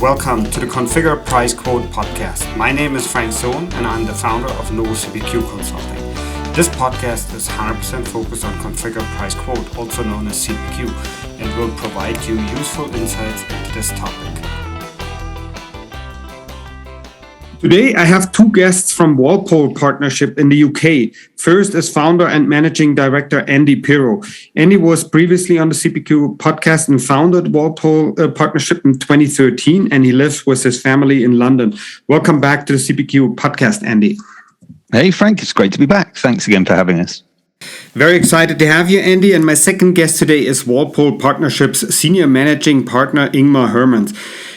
Welcome to the Configure Price Quote podcast. My name is Frank Sohn and I'm the founder of No CPQ Consulting. This podcast is 100% focused on Configure Price Quote, also known as CPQ, and will provide you useful insights into this topic. Today, I have two guests from Walpole Partnership in the UK. First is founder and managing director Andy Pieroux. Andy was previously on the CPQ podcast and founded Walpole Partnership in 2013, and he lives with his family in London. Welcome back to the CPQ podcast, Andy. Hey, Frank, it's great to be back. Thanks again for having us. Very excited to have you, Andy. And my second guest today is Walpole Partnership's Senior Managing Partner, Ingmar Hermans.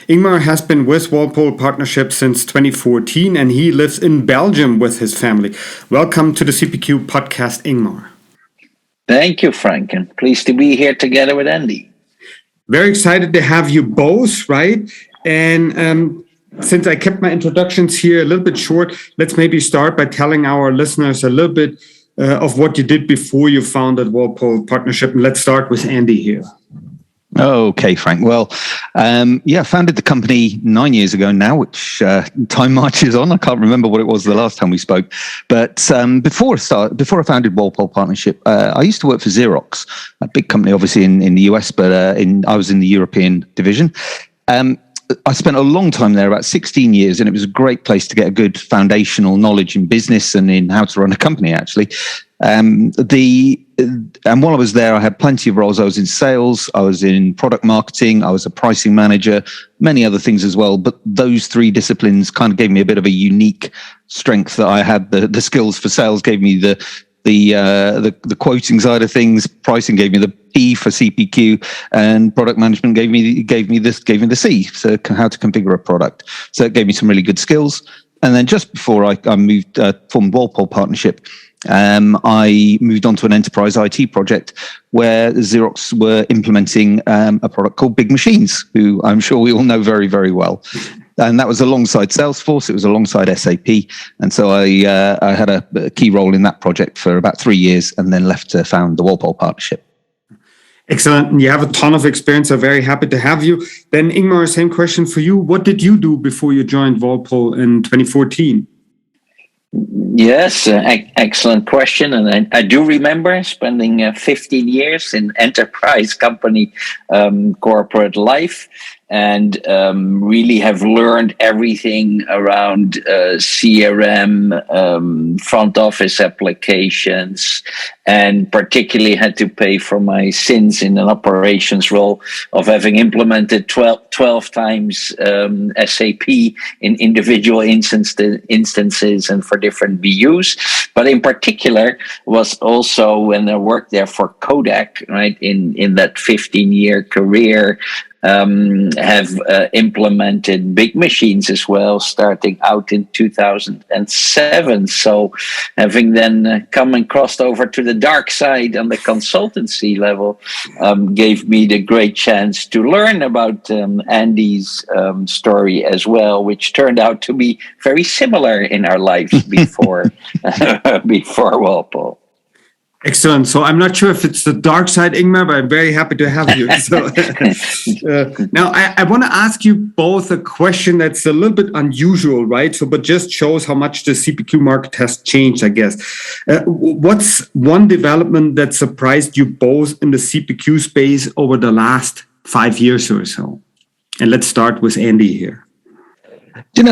Ingmar has been with Walpole Partnership since 2014, and he lives in Belgium with his family. Welcome to the CPQ podcast, Ingmar. Thank you, Frank, and pleased to be here together with Andy. Very excited to have you both, right? And since I kept my introductions here a little bit short, let's maybe start by telling our listeners a little bit of what you did before you founded Walpole Partnership. And let's start with Andy here. Okay, Frank. Well, I founded the company 9 years ago now, which time marches on. I can't remember what it was the last time we spoke. But before I founded Walpole Partnership, I used to work for Xerox, a big company, obviously in the US, but I was in the European division. I spent a long time there, about 16 years, and it was a great place to get a good foundational knowledge in business and in how to run a company, actually. And while I was there, I had plenty of roles. I was in sales, I was in product marketing, I was a pricing manager, many other things as well. But those three disciplines kind of gave me a bit of a unique strength that I had. The skills for sales gave me the quoting side of things. Pricing gave me the P for CPQ, and product management gave me the C, so how to configure a product. So it gave me some really good skills. And then just before I moved, formed Walpole Partnership, I moved on to an enterprise IT project where Xerox were implementing a product called Big Machines, who I'm sure we all know very, very well. And that was alongside Salesforce. It was alongside SAP. And so I had a key role in that project for about 3 years and then left to found the Walpole Partnership. Excellent. And you have a ton of experience. I'm very happy to have you. Then, Ingmar, same question for you. What did you do before you joined Walpole in 2014? Yes, excellent question. And I do remember spending 15 years in enterprise company corporate life, and really have learned everything around CRM, front office applications, and particularly had to pay for my sins in an operations role of having implemented 12 times SAP in individual instances and for different BUs. But in particular was also when I worked there for Kodak, right, in that 15-year career, have implemented Big Machines as well, starting out in 2007. So having then come and crossed over to the dark side on the consultancy level, gave me the great chance to learn about Andy's story as well, which turned out to be very similar in our lives before Walpole. Excellent. So I'm not sure if it's the dark side, Ingmar, but I'm very happy to have you. So now I want to ask you both a question that's a little bit unusual, right? So, but just shows how much the CPQ market has changed, I guess. What's one development that surprised you both in the CPQ space over the last 5 years or so? And let's start with Andy here.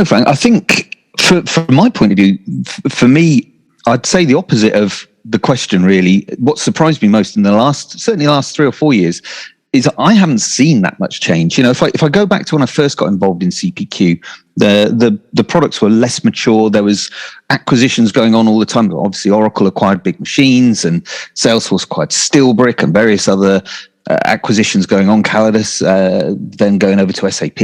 Frank, I think from my point of view, for me, I'd say the opposite of the question, really. What surprised me most in the last 3 or 4 years is I haven't seen that much change. If I go back to when I first got involved in CPQ, the products were less mature. There was acquisitions going on all the time. Obviously, Oracle acquired Big Machines, and Salesforce acquired Steelbrick, and various other acquisitions going on. Calidus then going over to SAP.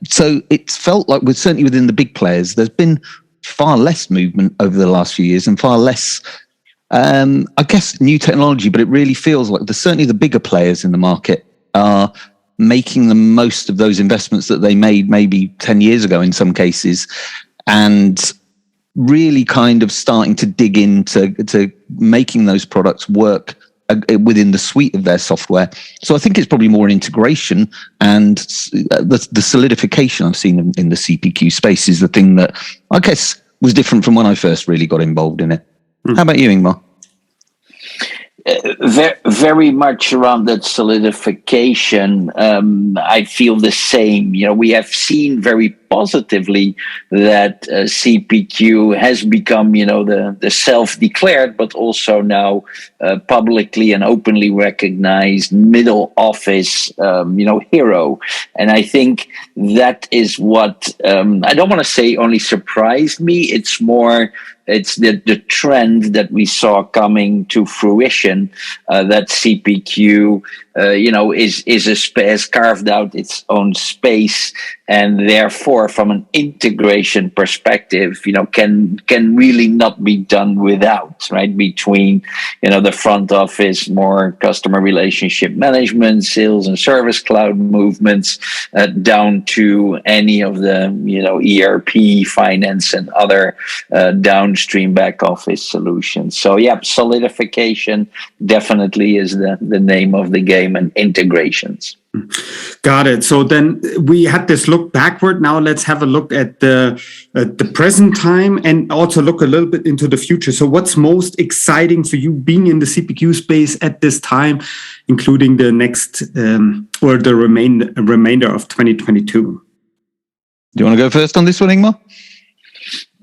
So it felt like, certainly within the big players, there's been far less movement over the last few years and far less, I guess, new technology. But it really feels like certainly the bigger players in the market are making the most of those investments that they made maybe 10 years ago in some cases, and really kind of starting to dig into making those products work within the suite of their software. So I think it's probably more integration, and the solidification I've seen in the CPQ space is the thing that I guess was different from when I first really got involved in it. How about you, Ingmar? Very much around that solidification. I feel the same. We have seen very positively that CPQ has become, the self-declared, but also now publicly and openly recognized middle office, hero. And I think that is what I don't want to say only surprised me. It's the trend that we saw coming to fruition, that CPQ, has carved out its own space, and therefore, from an integration perspective, can really not be done without, right? Between, the front office, more customer relationship management, sales and service cloud movements, down to any of the, ERP, finance, and other downstream back office solutions. So, solidification definitely is the name of the game, and integrations. Got it. So then we had this look backward. Now let's have a look at the present time, and also look a little bit into the future. So what's most exciting for you being in the CPQ space at this time, including the next or the remainder of 2022? Do you want to go first on this one, Ingmar?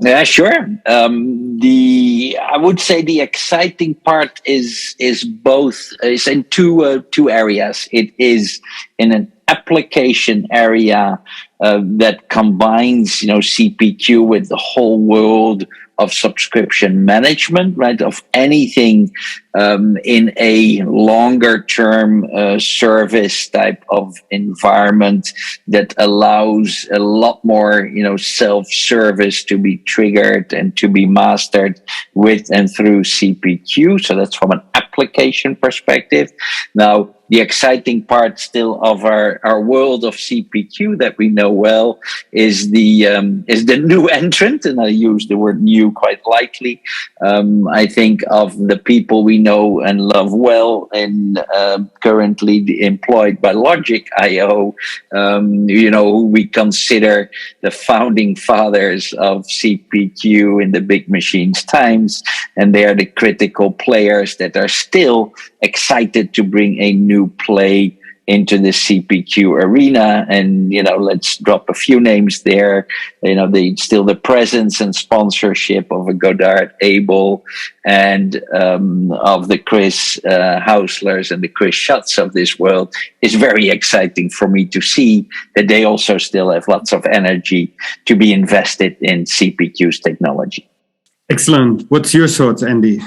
Yeah, sure. I would say the exciting part is in two areas. It is in an application area that combines, CPQ with the whole world of subscription management, right? Of anything in a longer term service type of environment that allows a lot more, self-service to be triggered and to be mastered with and through CPQ. So that's from an application perspective. Now, the exciting part still of our world of CPQ that we know well is the new entrant, and I use the word new quite lightly. I think of the people we know and love well, and currently employed by Logic.io, who we consider the founding fathers of CPQ in the big machines times, and they are the critical players that are still excited to bring a new play into the CPQ arena. And, let's drop a few names there. Still the presence and sponsorship of a Godard Abel, and of the Chris Hauslers and the Chris Schatz of this world is very exciting for me to see that they also still have lots of energy to be invested in CPQ's technology. Excellent. What's your thoughts, Andy?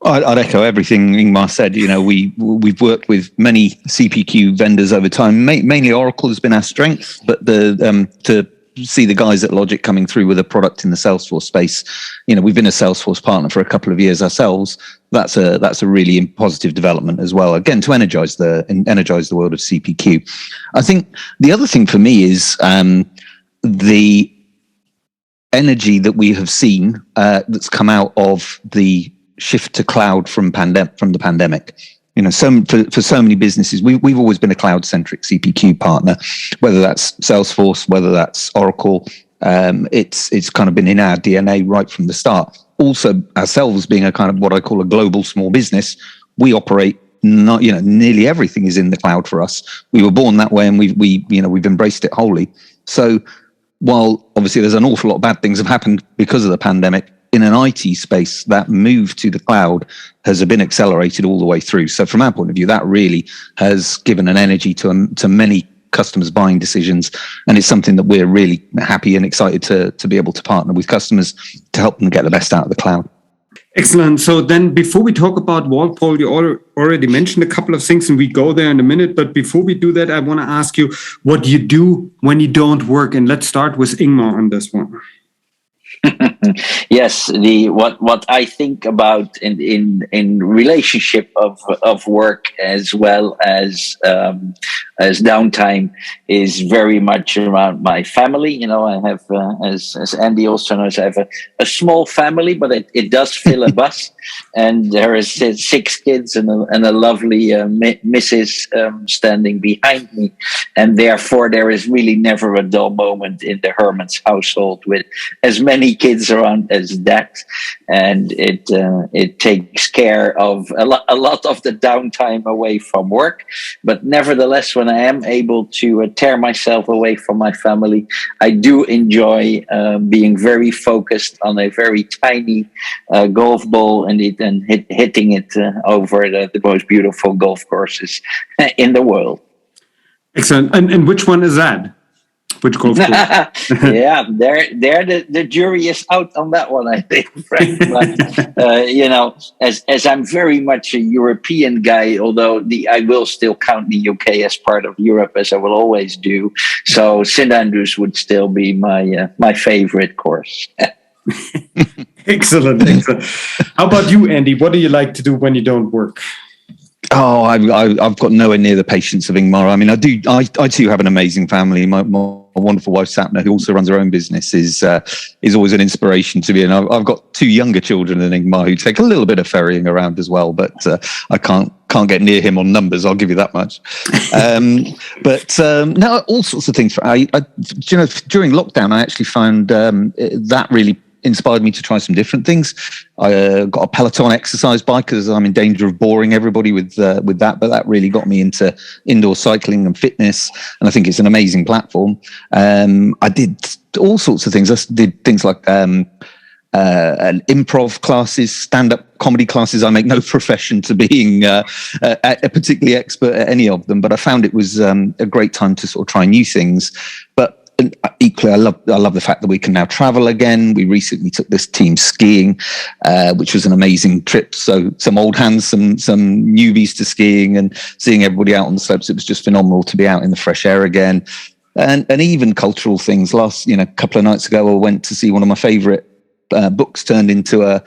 I'd echo everything Ingmar said. We've worked with many CPQ vendors over time. Mainly Oracle has been our strength, but to see the guys at Logic coming through with a product in the Salesforce space, we've been a Salesforce partner for a couple of years ourselves. That's a really positive development as well. Again, to energize the world of CPQ. I think the other thing for me is the energy that we have seen that's come out of the shift to cloud from the pandemic. For so many businesses, we've always been a cloud-centric CPQ partner, whether that's Salesforce, whether that's Oracle. It's kind of been in our DNA right from the start. Also, ourselves being a kind of what I call a global small business, we operate nearly everything is in the cloud for us. We were born that way, and we've embraced it wholly. So while obviously there's an awful lot of bad things have happened because of the pandemic, in an IT space, that move to the cloud has been accelerated all the way through. So from our point of view, that really has given an energy to many customers' buying decisions. And it's something that we're really happy and excited to be able to partner with customers to help them get the best out of the cloud. Excellent. So then before we talk about Walpole, you already mentioned a couple of things, and we go there in a minute. But before we do that, I want to ask you what you do when you don't work. And let's start with Ingmar on this one. Yes, what I think about in relationship of work as well as downtime is very much around my family. You know, I have as Andy also knows, I have a small family, but it does fill a bus, and there is 6 kids and a lovely Mrs. Standing behind me, and therefore there is really never a dull moment in the Hermans household with as many kids around as that, and it takes care of a lot of the downtime away from work. But nevertheless, when I am able to tear myself away from my family, I do enjoy being very focused on a very tiny golf ball and hitting it over the most beautiful golf courses in the world. Excellent. And which one is that? Which golf course? Yeah, there the jury is out on that one, I think, Frank. But you know, as I'm very much a European guy, although I will still count the UK as part of Europe, as I will always do. So St Andrews would still be my favorite course. Excellent. How about you, Andy? What do you like to do when you don't work? Oh, I've got nowhere near the patience of Ingmar. I mean, I too have an amazing family. My wonderful wife Sapna, who also runs her own business, is always an inspiration to me. And I've got 2 younger children than Ingmar who take a little bit of ferrying around as well, but I can't get near him on numbers. I'll give you that much. No, all sorts of things. You know, during lockdown, I actually found that really inspired me to try some different things. I got a Peloton exercise bike because I'm in danger of boring everybody with that, but that really got me into indoor cycling and fitness, and I think it's an amazing platform. I did all sorts of things. I did things like improv classes, stand-up comedy classes. I make no profession to being a particularly expert at any of them, but I found it was a great time to sort of try new things. But equally, I love the fact that we can now travel again. We recently took this team skiing, which was an amazing trip. So some old hands, some newbies to skiing, and seeing everybody out on the slopes. It was just phenomenal to be out in the fresh air again, and even cultural things. A couple of nights ago, I went to see one of my favourite books turned into a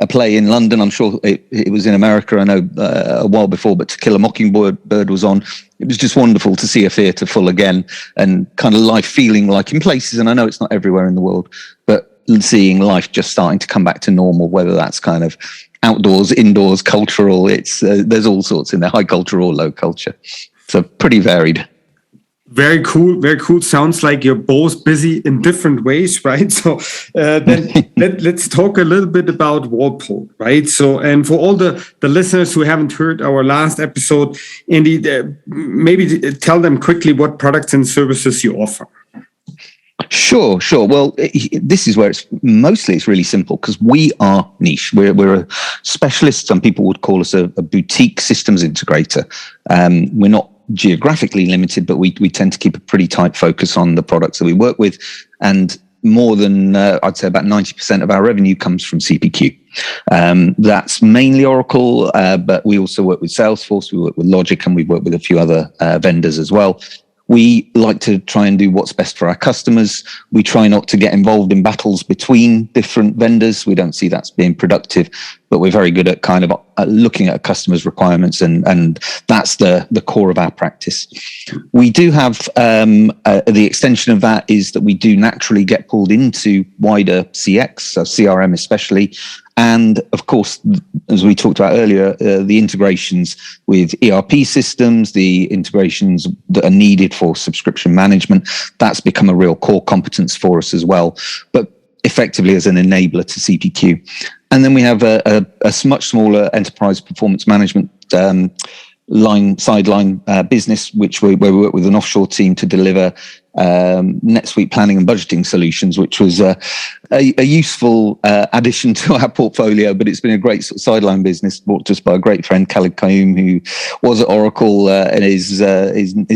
play in London. I'm sure it was in America, I know, a while before, but To Kill a Mockingbird was on. It was just wonderful to see a theatre full again, and kind of life feeling like in places, and I know it's not everywhere in the world, but seeing life just starting to come back to normal, whether that's kind of outdoors, indoors, cultural. It's there's all sorts in there, high culture or low culture. So pretty varied. Very cool. Very cool. Sounds like you're both busy in different ways, right? So then let's talk a little bit about Walpole, right? So, and for all the listeners who haven't heard our last episode, Andy, maybe tell them quickly what products and services you offer. Sure. Well, this is where it's really simple, because we are niche. We're a specialist. Some people would call us a boutique systems integrator. We're not geographically limited, but we tend to keep a pretty tight focus on the products that we work with, and more than I'd say about 90% of our revenue comes from CPQ. That's mainly Oracle, but we also work with Salesforce, we work with Logic, and we work with a few other vendors as well. We like to try and do what's best for our customers. We try not to get involved in battles between different vendors. We don't see that as being productive, but we're very good at kind of looking at a customer's requirements, and that's the core of our practice. We do have the extension of that is that we do naturally get pulled into wider CX, so CRM especially. And of course, as we talked about earlier, the integrations with ERP systems, the integrations that are needed for subscription management, that's become a real core competence for us as well, but effectively as an enabler to CPQ. And then we have a much smaller enterprise performance management sideline business, where we work with an offshore team to deliver NetSuite planning and budgeting solutions, which was a useful addition to our portfolio, but it's been a great sort of sideline business brought to us by a great friend, Khalid Qayyum, who was at Oracle and is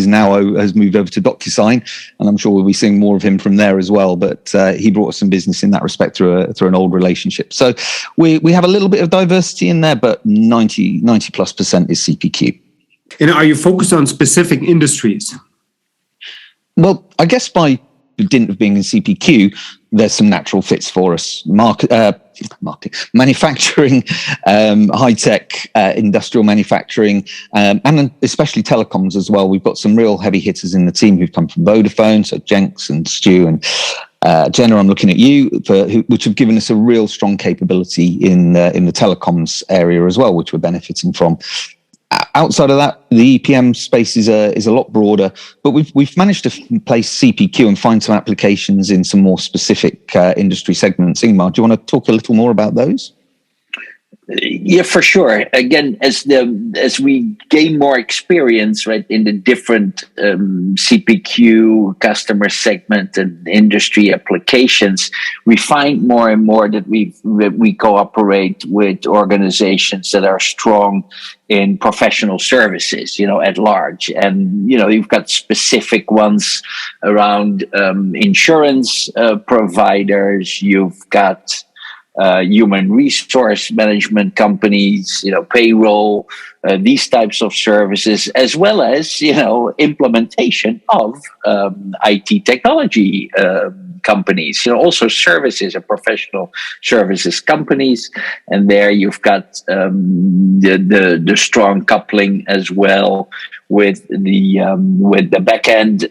now has moved over to DocuSign, and I'm sure we'll be seeing more of him from there as well. But he brought us some business in that respect through an old relationship. So we have a little bit of diversity in there, but 90+% is CPQ. And are you focused on specific industries? Well, I guess by dint of being in CPQ, there's some natural fits for us. Manufacturing, high-tech, industrial manufacturing, and especially telecoms as well. We've got some real heavy hitters in the team who've come from Vodafone, so Jenks and Stu and Jenna, I'm looking at you, which have given us a real strong capability in the telecoms area as well, which we're benefiting from. Outside of that, the EPM space is a lot broader, but we've managed to place CPQ and find some applications in some more specific industry segments. Ingmar, do you want to talk a little more about those? Yeah, for sure. Again, as we gain more experience, right, in the different CPQ customer segment and industry applications, we find more and more that we cooperate with organizations that are strong in professional services, at large. And, you've got specific ones around insurance providers. You've got human resource management companies, payroll, these types of services, as well as, implementation of IT technology companies, also services and professional services companies. And there you've got the strong coupling as well with the back end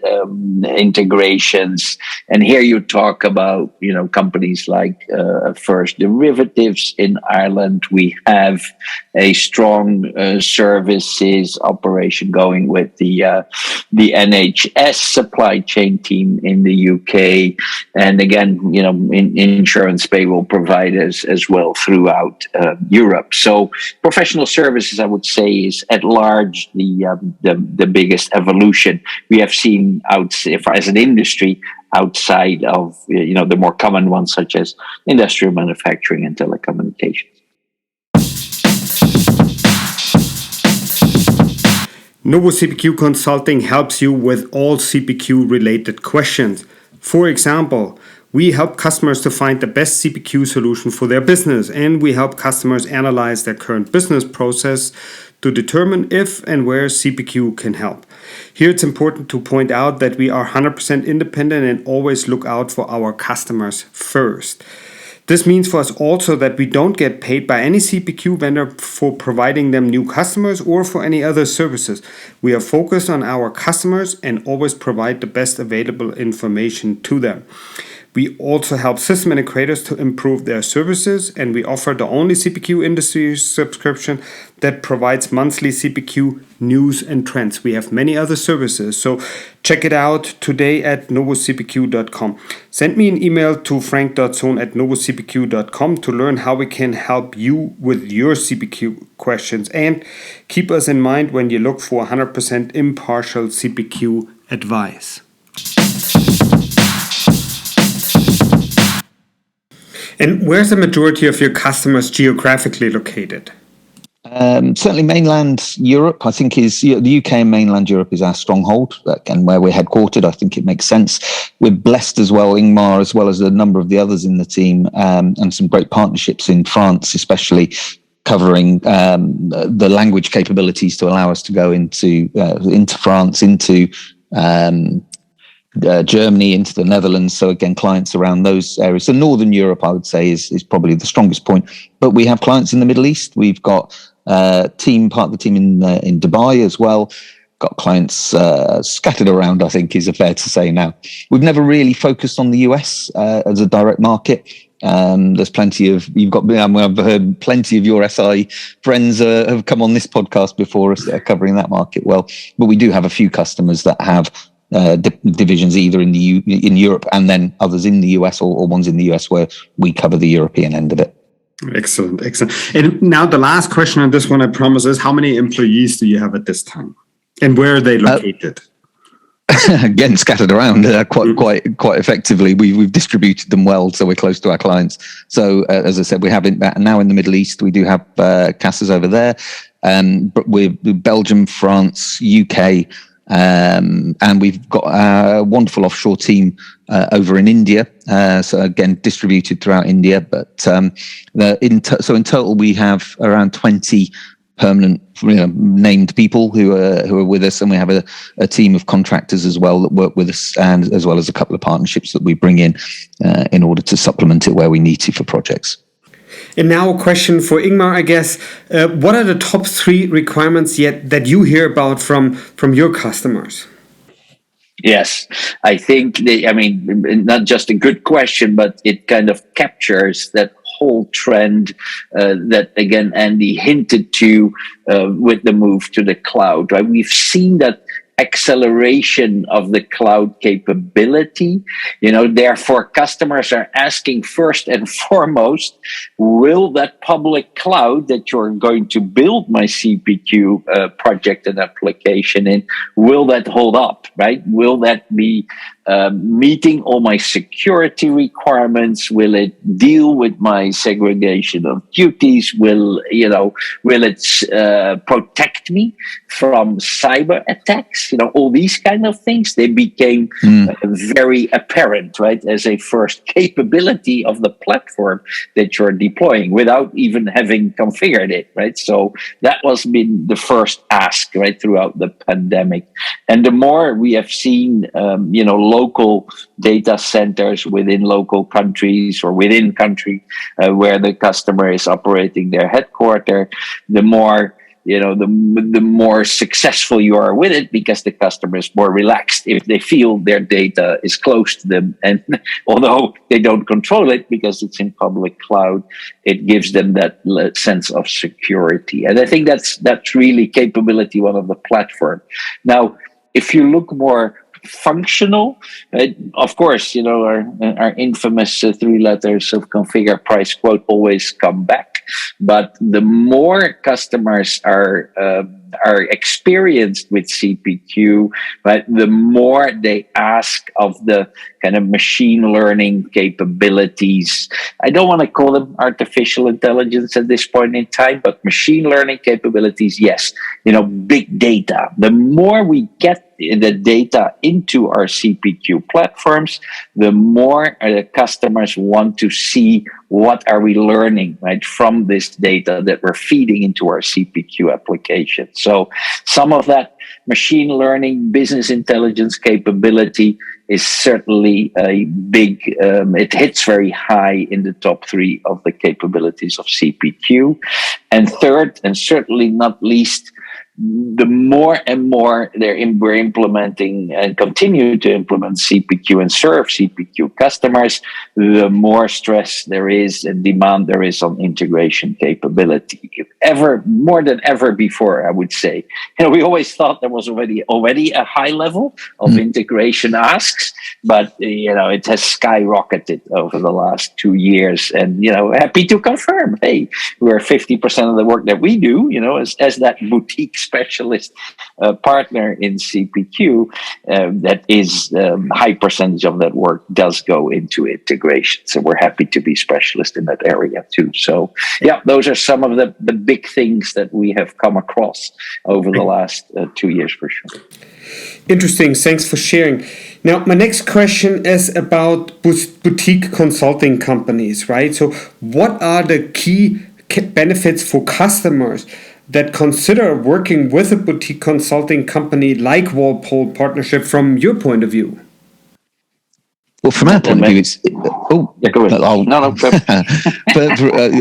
integrations. And here you talk about companies like First Derivatives in Ireland. We have a strong services operation going with the NHS supply chain team in the UK, and again insurance payroll providers as well throughout Europe. So professional services, I would say, is at large the biggest evolution we have seen as an industry outside of the more common ones such as industrial manufacturing and telecommunications. Novo CPQ Consulting helps you with all CPQ related questions. For example, we help customers to find the best CPQ solution for their business, and we help customers analyze their current business process to determine if and where CPQ can help. Here it's important to point out that we are 100% independent and always look out for our customers first. This means for us also that we don't get paid by any CPQ vendor for providing them new customers or for any other services. We are focused on our customers and always provide the best available information to them. We also help system integrators to improve their services, and we offer the only CPQ industry subscription that provides monthly CPQ news and trends. We have many other services, so check it out today at novocpq.com. Send me an email to frank.zohn@novocpq.com to learn how we can help you with your CPQ questions, and keep us in mind when you look for 100% impartial CPQ advice. And where's the majority of your customers geographically located? Certainly mainland Europe, I think, is the UK and mainland Europe is our stronghold, and where we're headquartered. I think it makes sense. We're blessed as well, Ingmar, as well as a number of the others in the team, and some great partnerships in France, especially covering the language capabilities to allow us to go into France, into Germany, into the Netherlands. So again, clients around those areas. So Northern Europe, I would say, is probably the strongest point. But we have clients in the Middle East. We've got part of the team in Dubai as well. Got clients scattered around, I think is fair to say now. We've never really focused on the US as a direct market. There's plenty of, I've heard plenty of your SI friends have come on this podcast before us that are covering that market well. But we do have a few customers that have divisions either in Europe and then others in the US or ones in the US where we cover the European end of it. Excellent. And now the last question on this one, I promise, is how many employees do you have at this time? And where are they located? Again, scattered around quite effectively. We've distributed them well, so we're close to our clients. So as I said, we have now in the Middle East. We do have CASAs over there, but we're Belgium, France, UK, and we've got a wonderful offshore team over in India. So again, distributed throughout India. But in total, we have around 20 permanent, named people who are with us, and we have a team of contractors as well that work with us, and as well as a couple of partnerships that we bring in order to supplement it where we need to for projects. And now a question for Ingmar, I guess. What are the top 3 requirements that you hear about from your customers? Yes, I think not just a good question, but it kind of captures that whole trend that, again, Andy hinted to with the move to the cloud, right? We've seen that acceleration of the cloud capability. Therefore, customers are asking first and foremost, will that public cloud that you're going to build my CPQ project and application in, will that hold up, right? Will that be meeting all my security requirements? Will it deal with my segregation of duties? Will it protect me from cyber attacks? All these kind of things, they became very apparent, right, as a first capability of the platform that you're deploying without even having configured it, right? So that was been the first ask, right, throughout the pandemic. And the more we have seen, local data centers within local countries or within country where the customer is operating their headquarters, the more the more successful you are with it, because the customer is more relaxed if they feel their data is close to them. And although they don't control it because it's in public cloud, it gives them that sense of security. And I think that's really capability one of the platform. Now, if you look more functional, of course, our infamous 3 letters of configure, price, quote always come back. But the more customers are experienced with CPQ, right, the more they ask of the kind of machine learning capabilities. I don't want to call them artificial intelligence at this point in time, but machine learning capabilities, yes. Big data. The more we get the data into our CPQ platforms, the more the customers want to see what are we learning, right, from this data that we're feeding into our CPQ application. So some of that machine learning, business intelligence capability is certainly a big, it hits very high in the top 3 of the capabilities of CPQ. And third, and certainly not least, the more and more we're implementing and continue to implement CPQ and serve CPQ customers, the more stress there is and demand there is on integration capability. More than ever before, I would say. We always thought there was already a high level of integration asks, but it has skyrocketed over the last 2 years. And happy to confirm, hey, we're 50% of the work that we do, as that boutique specialist partner in CPQ, that is high percentage of that work does go into integration. So we're happy to be specialist in that area too. So yeah, those are some of the big things that we have come across over the last 2 years for sure. Interesting. Thanks for sharing. Now, my next question is about boutique consulting companies, right? So what are the key benefits for customers that consider working with a boutique consulting company like Walpole Partnership from your point of view? Well, from our point of view, it's... go ahead.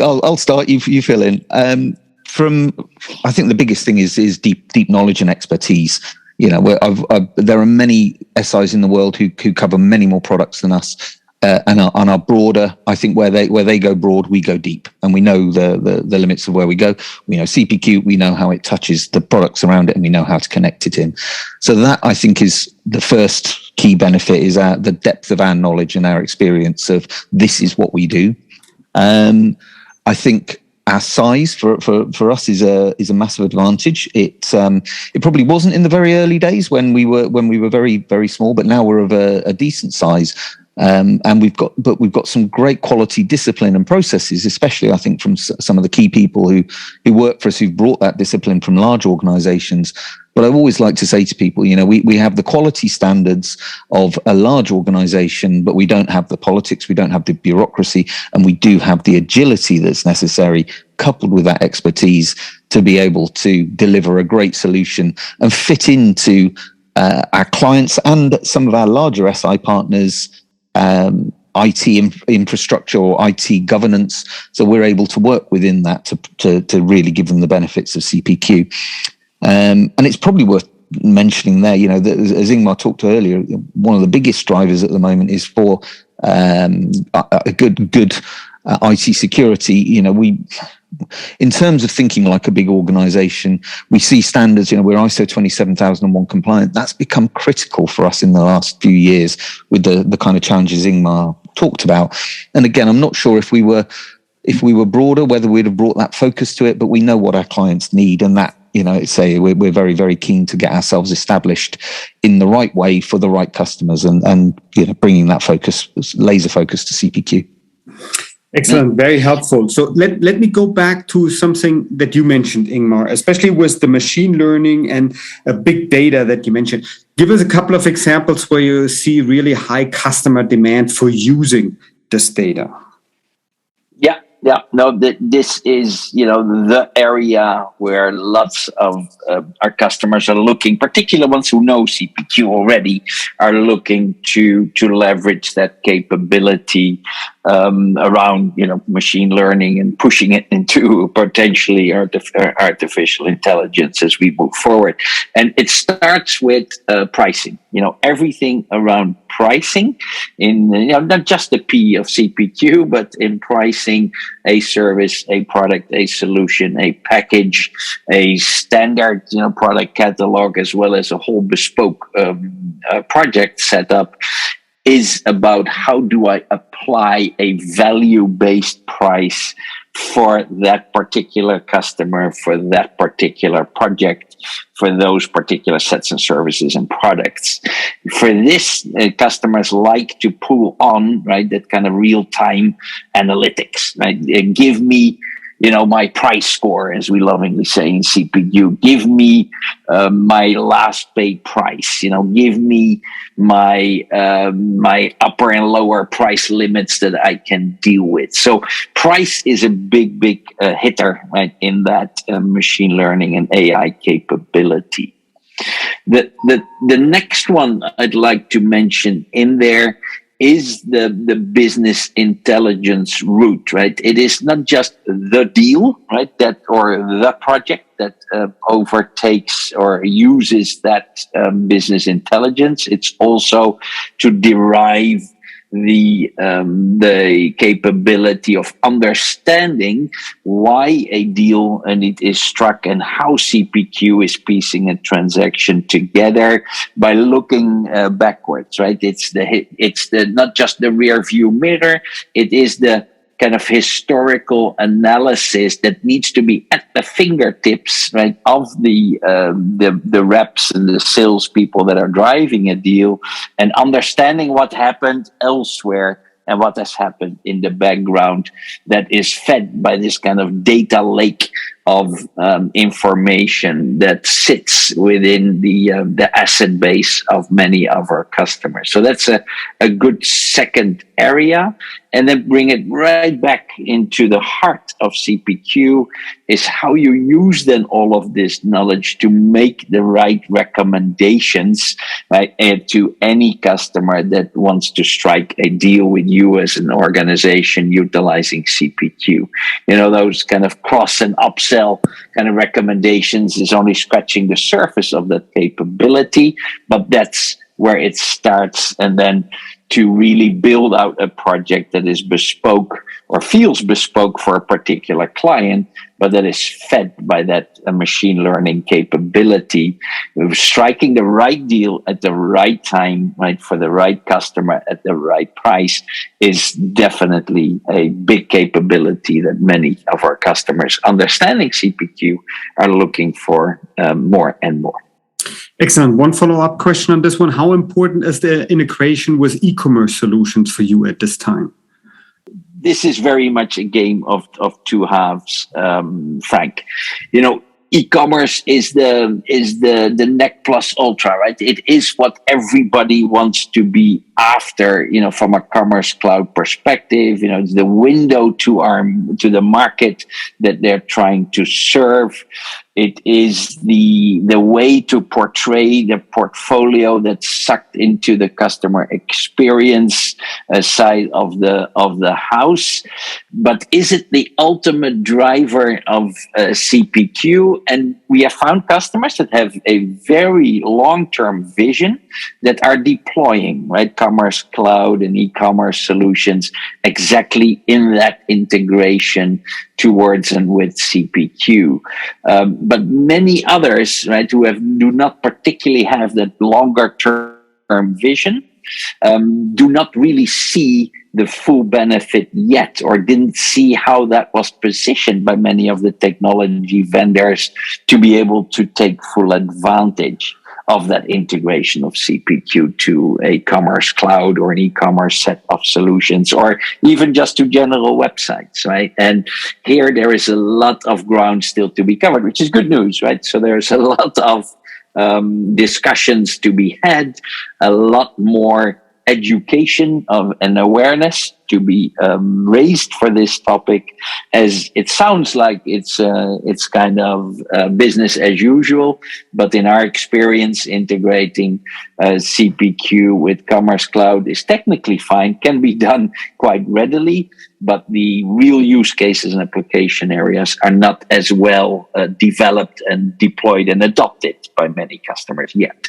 I'll start. You fill in. I think the biggest thing is deep knowledge and expertise. There are many SIs in the world who cover many more products than us, and are broader. I think where they go broad, we go deep, and we know the limits of where we go. We know CPQ, we know how it touches the products around it, and we know how to connect it in. So that, I think, is the first key benefit, is the depth of our knowledge and our experience of this is what we do. I think our size for us is a massive advantage. It probably wasn't in the very early days when we were very, very small, but now we're of a decent size. And we've got some great quality discipline and processes, especially I think from some of the key people who work for us, who've brought that discipline from large organizations, But I always like to say to people, we have the quality standards of a large organization, but we don't have the politics, we don't have the bureaucracy, and we do have the agility that's necessary, coupled with that expertise, to be able to deliver a great solution and fit into our clients and some of our larger SI partners, IT infrastructure or IT governance. So we're able to work within that to really give them the benefits of CPQ. And it's probably worth mentioning there, that as Ingmar talked to earlier, one of the biggest drivers at the moment is for a good IT security. In terms of thinking like a big organization, we see standards, we're ISO 27001 compliant. That's become critical for us in the last few years with the kind of challenges Ingmar talked about. And again, I'm not sure if we were broader, whether we'd have brought that focus to it, but we know what our clients need, and that, we're very, very keen to get ourselves established in the right way for the right customers, and bringing that focus, laser focus, to CPQ. Excellent, very helpful. So let me go back to something that you mentioned, Ingmar, especially with the machine learning and big data that you mentioned. Give us a couple of examples where you see really high customer demand for using this data. Yeah, no, this is, the area where lots of our customers are looking, particularly ones who know CPQ already, are looking to leverage that capability around, machine learning and pushing it into potentially artificial intelligence as we move forward. And it starts with pricing, everything around pricing in, not just the P of CPQ, but in pricing a service, a product, a solution, a package, a standard, product catalog, as well as a whole bespoke project setup, is about how do I apply a value-based price for that particular customer, for that particular project, for those particular sets and services and products. For this, customers like to pull on, right, that kind of real-time analytics, right? Give me, my price score, as we lovingly say in CPQ. Give me my last paid price. Give me my upper and lower price limits that I can deal with. So price is a big hitter, right, in that machine learning and AI capability. The next one I'd like to mention in there is the business intelligence route, right? It is not just the deal, right, or the project that overtakes or uses that business intelligence. It's also to derive the capability of understanding why a deal and it is struck and how CPQ is piecing a transaction together by looking backwards, right? It's the not just the rear view mirror, it is the kind of historical analysis that needs to be at the fingertips, right, of the reps and the salespeople that are driving a deal, and understanding what happened elsewhere and what has happened in the background that is fed by this kind of data lake of information that sits within the asset base of many of our customers. So that's a good second area. And then bring it right back into the heart of CPQ is how you use then all of this knowledge to make the right recommendations, right, to any customer that wants to strike a deal with you as an organization utilizing CPQ. Those kind of cross and upsell kind of recommendations is only scratching the surface of that capability, but that's where it starts. And then to really build out a project that is bespoke or feels bespoke for a particular client, but that is fed by that machine learning capability, striking the right deal at the right time, right, for the right customer at the right price, is definitely a big capability that many of our customers understanding CPQ are looking for more and more. Excellent. One follow-up question on this one. How important is the integration with e-commerce solutions for you at this time? This is very much a game of two halves, Frank. e-commerce is the nec plus ultra, right? It is what everybody wants to be after, from a commerce cloud perspective. It's the window to the market that they're trying to serve. It is the way to portray the portfolio that's sucked into the customer experience side of the house. But is it the ultimate driver of CPQ? And we have found customers that have a very long-term vision that are deploying, right, commerce cloud and e-commerce solutions exactly in that integration towards and with CPQ. But many others, right, who do not particularly have that longer term vision, do not really see the full benefit yet, or didn't see how that was positioned by many of the technology vendors to be able to take full advantage of that integration of CPQ to a commerce cloud or an e-commerce set of solutions, or even just to general websites, right? And here there is a lot of ground still to be covered, which is good news, right? So there's a lot of discussions to be had, a lot more education and awareness to be raised for this topic, as it sounds like it's kind of business as usual. But in our experience, integrating CPQ with Commerce Cloud is technically fine, can be done quite readily, but the real use cases and application areas are not as well developed and deployed and adopted by many customers yet.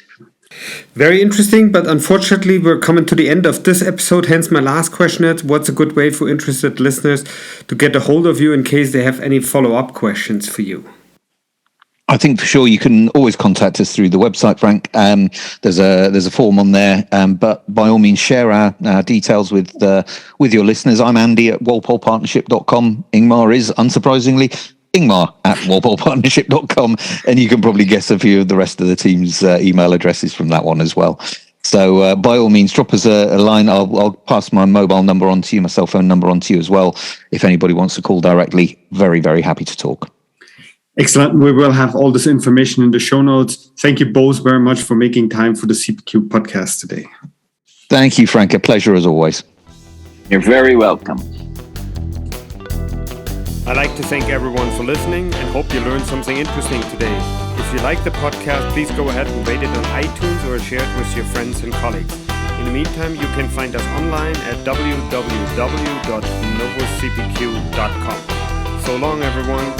Very interesting, but unfortunately we're coming to the end of this episode. Hence my last question is, what's a good way for interested listeners to get a hold of you in case they have any follow-up questions for you? I think for sure you can always contact us through the website, Frank. There's a form on there, but by all means share our details with your listeners. I'm Andy at walpolepartnership.com. Ingmar is, unsurprisingly, Ingmar at walpolepartnership.com, and you can probably guess a few of the rest of the team's email addresses from that one as well. So by all means, drop us a line. I'll pass my mobile number on to you, my cell phone number on to you as well. If anybody wants to call directly, very, very happy to talk. Excellent. We will have all this information in the show notes. Thank you both very much for making time for the CPQ podcast today. Thank you, Frank. A pleasure as always. You're very welcome. I'd like to thank everyone for listening and hope you learned something interesting today. If you like the podcast, please go ahead and rate it on iTunes or share it with your friends and colleagues. In the meantime, you can find us online at www.novocpq.com. So long, everyone.